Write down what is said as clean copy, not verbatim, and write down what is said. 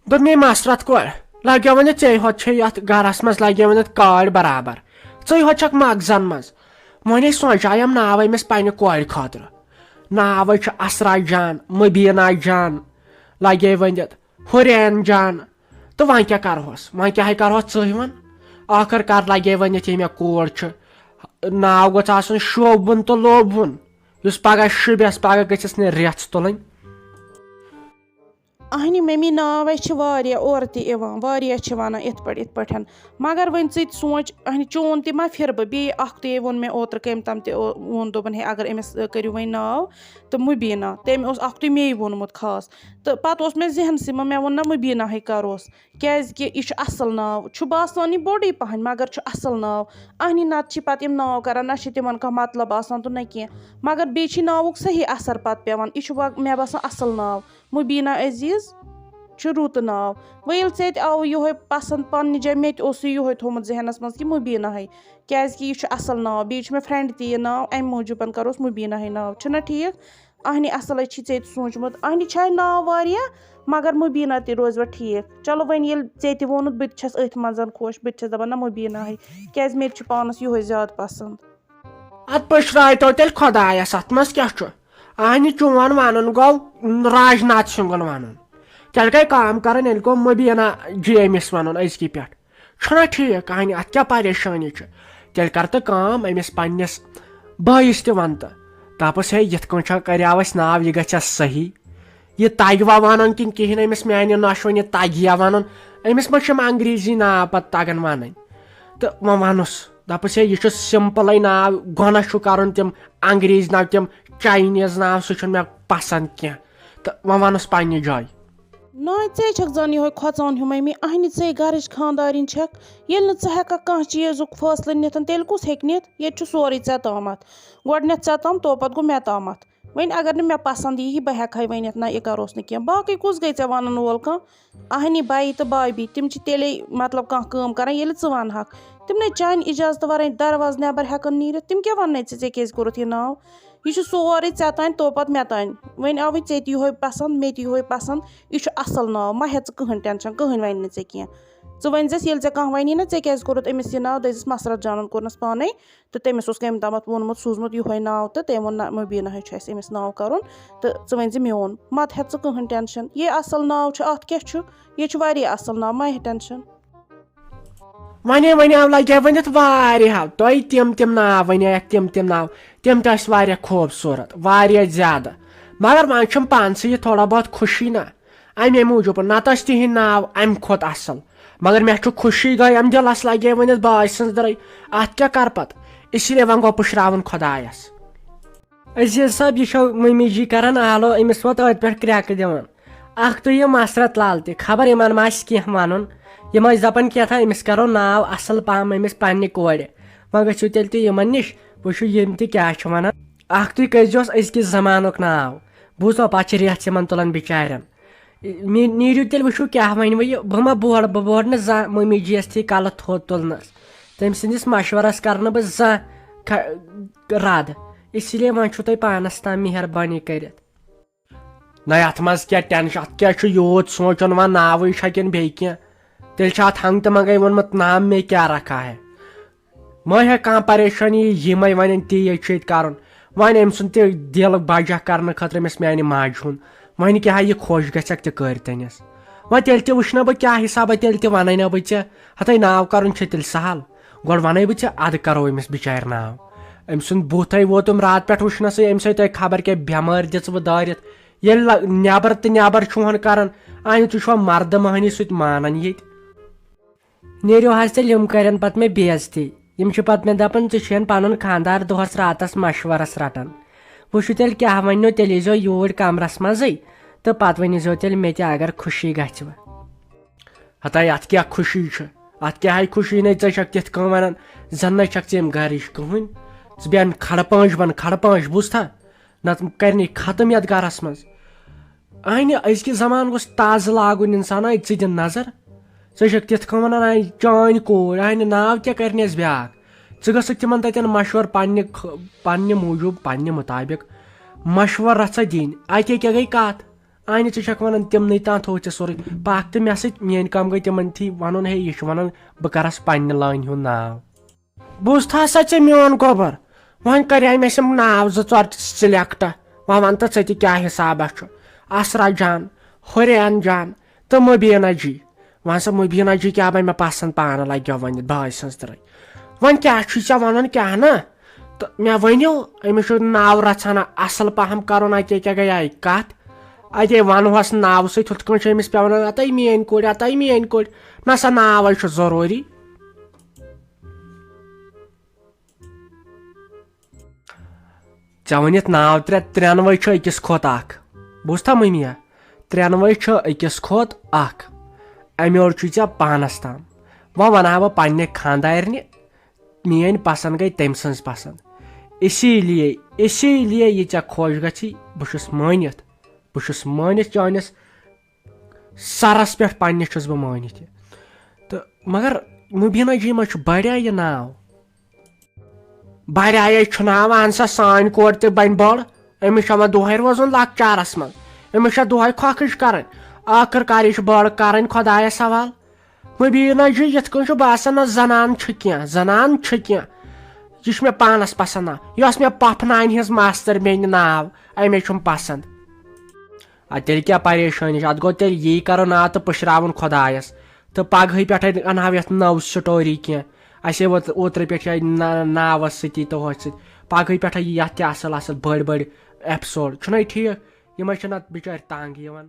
दोप मे मसरत core लगे one ऐ होत gross मज लगे वन कड़ बराबर ऐ होत मगजन मज वन सोचायम नाव अमिस पन्ने कोर खतर नाव असरा जान मुबीना जान लगे वन हुरैन जान तो वन क्या करहोस वन क्या करहोस ऐ वन आखिर कार लगे वन मे कोर नाव गोछ आसन शोभुन तो लोभुन युस पगह शिबस पगह गछिस ने रेछ तुलन अहनी मम्मी नाव और वन इत पे मगर वन सोच अहनी चोन मा फिर बे वोन मे ओतर कम तम वोन दोपन हे अगर अमिस करू वन नाव तो मुबीना तम मे वोनमुत खास तो पत मे जहनस मे वोन ना मुबीना हे करोस क्या यह असल नाव बासान यह बोड़ी पहन मगर असल नाव अहनी नत पे नाव कर ना तिमन कह मतलब आसान तो ना कह मगर बे नावुक सही असर पत पेवान यह मे बसान असल नाव मुबीना अजीज रुत नाव वो ये आव ये पसंद पन्ने जाए मे ये थोमुत जहनस मज कि मुबीना है क्या यह असल नाव बे मे फ्रेंड ती नाव अम मूजूबन करोस मुबीना है नाव ना ठीक अहनी असल े सोचमुत अहनी नाव वारिया मगर मुबीना ती रोज वे ठीक चलो वन ये वोनुत बस अथ मज खुश बस दपान ना मुबीना है क्या मे पानस ये ज्यादा पसंद अत पशरायतो तेल खुदायस अत मज क्या अहनी चोन वन गो राजनाथ सिंगन वन तेल गई काम कर गो मुबीना जेमिस वन अजक पे ठीक अहनी अत क्या परेशानी तेल कर तो काम अमिस पन्नस बस तन तो दपस हे ये करावस नाव यह गस सही यह तगवा वन कि कहें अमिस माने नश वन तगिया वन अमिस मा अंग्रेजी नाव पे तगन वन तो वह वनुस दपस हे यह सिंपल नाव गोना कर तम अंग्रेज नाव तम चाइनीज नाव सह मे पसंद कह तो वह वनुस पन्ने जाय ना जन ये खोचान हूँ मम्मी अहनी घर खानदारिन ये कह चीज़ फैसले नित तेल कुस हे नित ये सोरे ऐ तामत गोडन ऐ तम तो पे गो मे तामत वन अगर मे पसंद यी बह हेक वन ना यह करोस ना बाकी कुस गई ऐ वन वोल कह अहनी बाई तो बाबी तम तेले मतलब कह कर ये वन हक तम ने चान इजाजत वर दरवाज नबर हेकन नीर तम क्या वन क्या कोरुत यह नाव यह सोरे ऐ तान तो पे मे तान वन आव ये पसंद मे ये पसंद यह असल नाव मा हे कहन टेंशन कहन वन कह वन ये कह वनी ना क्या कोरुत अमिस यह नाव दस मसरत जानन कोरनस पाने तो तमिस कम तम वोनमुत सूजमुत यह नाव तो तम वो मुबीना अमिस नाव कर तो वन मोन मत हे कहन टेंशन ये असल नाव अत क्या यह असल नाव मा हे टेंशन वन आव लगे वन तुम तम नाव वन तम नाव तम तो खूबसूरत ज्यादा मगर वन पानस यह थोड़ा बहुत खुशी ना अमे मूजूब नत तिहद नाव अम खोत असल मगर मे खुशी गई अम दिलस लगे वन बाय सज दर अत क्या कर पत इसलिए वन गो पुशरावन खुदायस अजीज साहब यह मम्मी जी करान आलो अमिस वो अत पे क्रैक दिवान अख तो यह मसरत लाल त खबर इन मा कह वन यम दपान क्या था अमिस करो नाव असल पहम अमिस पन्ने कोर वह गो तेल तमन निश वो यम क्या वन अख तुम करोस अजकिस जमानुक नाव बूझो पे रेत यमन तुलान बिचारन नीरू तेल वो क्या वन वह बह मा बोर न जा मम्मी जी थी कल थोद तुलनस तम सदिस मशवरस कर बह रद इसलिए वन तुम पानस ताम मेहरबानी कर ना अत मज क्या टेंशन अत क्या यूत सोचन वन नाव किन बे कह तेल अत हंग तो मंगे वोनमुत नाम में क्या रखा है मा है कह परेशानी यम वन ती कर वन अम सुन दिल बजह कर खतर अमिस माने माज हुन वन क्या यह खुश गक तो कर तनिस वह तेल वुना बह क्या हिसाब तेल वन ना बह हथे नाव कर तेल सहल गो वन बह अद करो अमिस बिचार नाव अम सुन बुथ वोतुम रात पे वुनस अम सत खबर क्या बेमार दिच दारित ये नबर तो नबर चुहन कर अह तुम मर्द महनी सत मानन ये नेरो हज तेल यम कर पे मे बेजती यम पे मे दपान ऐन पन खानदार दोहस रातस मशवरस रटान वो तेल क्या वनो तेल यीजो यूर कमरस मजे तो पे वनीजो तेल मे अगर खुशी गव हता अत क्या खुशी अत क्या खुशी न तिथ कह वन जन न षम गर कहन बेन खड़पांच बन खड़पांच बुझा न कर खत्म ये गरस मज अहन अजक जमान गोस ताज़ लागुन इंसान द नजर तिथ कह वन चान कोर अहन नाव क्या करनेस ब्या गस तिमन तन मशवर पन्ने मूजूब पन्ने मुताबिक मशवर रचा दिन अत क्या गई कत Aine ژٕ چھکھ ونان تِمنٕے تام تھوٚو ژےٚ سورُے پکھ تہٕ مےٚ سۭتۍ میٲنۍ کٲم گٔے تِمن تھی ونُن ہے یہِ چھُ ونان بہٕ کرس پننہِ لٲنہِ ہُنٛد ناو بوٗزتھا ہسا ژےٚ میون گوبر وۄنۍ کرے مےٚ یِم ناو 2-4 سِلیکٹ وۄنۍ ون تہٕ ژٕ تہِ کیٛاہ حسابہ چھُ اسرا جان ہُریان جان تہٕ مبیٖنا جی وۄنۍ سا مبیٖنا جی کیٛاہ بنہِ مےٚ پسنٛد پانہٕ لگیو ونہِ بٲے سٕنٛز ترٛٲے وۄنۍ کیٛاہ چھُے ژےٚ ونان کیٛاہ نہٕ تہٕ مےٚ ؤنِو أمِس چھُ ناو رژھان اصل پہم کرُن اتے کیٛاہ گٔیے کتھ اتے ونہوس ناو سۭتۍ ہُتھ کٲٹھۍ چھُ أمِس پیٚوان اتے میٲنۍ کُڑۍ اتے میٲنۍ کُڑۍ نہ سا ناوے چھُ ضروٗری ژےٚ ؤنِتھ ناو ترٛٮ۪نوَے چھُ أکِس کھۄتہٕ اکھ بوٗزتھا مٔمیا 3 چھُ أکِس کھۄتہٕ اکھ امہِ اور چھُے ژےٚ پانس تام وۄنۍ ونہٕ ہا بہٕ پننہِ خانٛدارنہِ میٲنۍ پسنٛد گٔے تٔمۍ سٕنٛز پسنٛد اسی لیے یہِ ژےٚ خۄش گژھی بہٕ چھُس مٲنِتھ چٲنِس سرس پٮ۪ٹھ پننِس چھُس بہٕ مٲنِتھ یہِ تہٕ مگر مبیٖنا جی ما چھُ بڑیا یہِ ناو بڑایے چھُ ناو اہن سا سٲنۍ کورِ تہِ بنہِ بٔڑ أمِس چھُ یِوان دۄہے روزُن لۄکچارس منٛز أمِس چھےٚ دۄہے کھۄکھٕج کرٕنۍ ٲخٕر کار یہِ چھُ بٔڑ کرٕنۍ خۄدایس حوال مبیٖنا جی یِتھ کٔنۍ چھُ باسان نہ زنان چھِ کینٛہہ یہِ چھُ مےٚ پانس پسنٛد ناو یۄس مےٚ پۄپھٕ نانہِ ہِنٛز ماستٕر بیٚنہِ ناو امے چھُم پسنٛد ادٕ تیٚلہِ کیٛاہ پریشٲنی چھِ اتھ گوٚو تیٚلہِ یی کرُن ناو تہٕ پٕشراوُن خۄدایس تہٕ پگہٕے پٮ۪ٹھے انہاو یتھ نٔو سٹوری کینٛہہ اسے اوترٕ پٮ۪ٹھ ناوس سۭتی تہٕ ہوتھ سۭتۍ پگہٕے پٮ۪ٹھے یی یتھ تہِ اصل بٔڑۍ ایپسوڈ چھُنہ ٹھیٖک یِمے چھِنہٕ اتھ بِچٲرۍ تنٛگ یِوان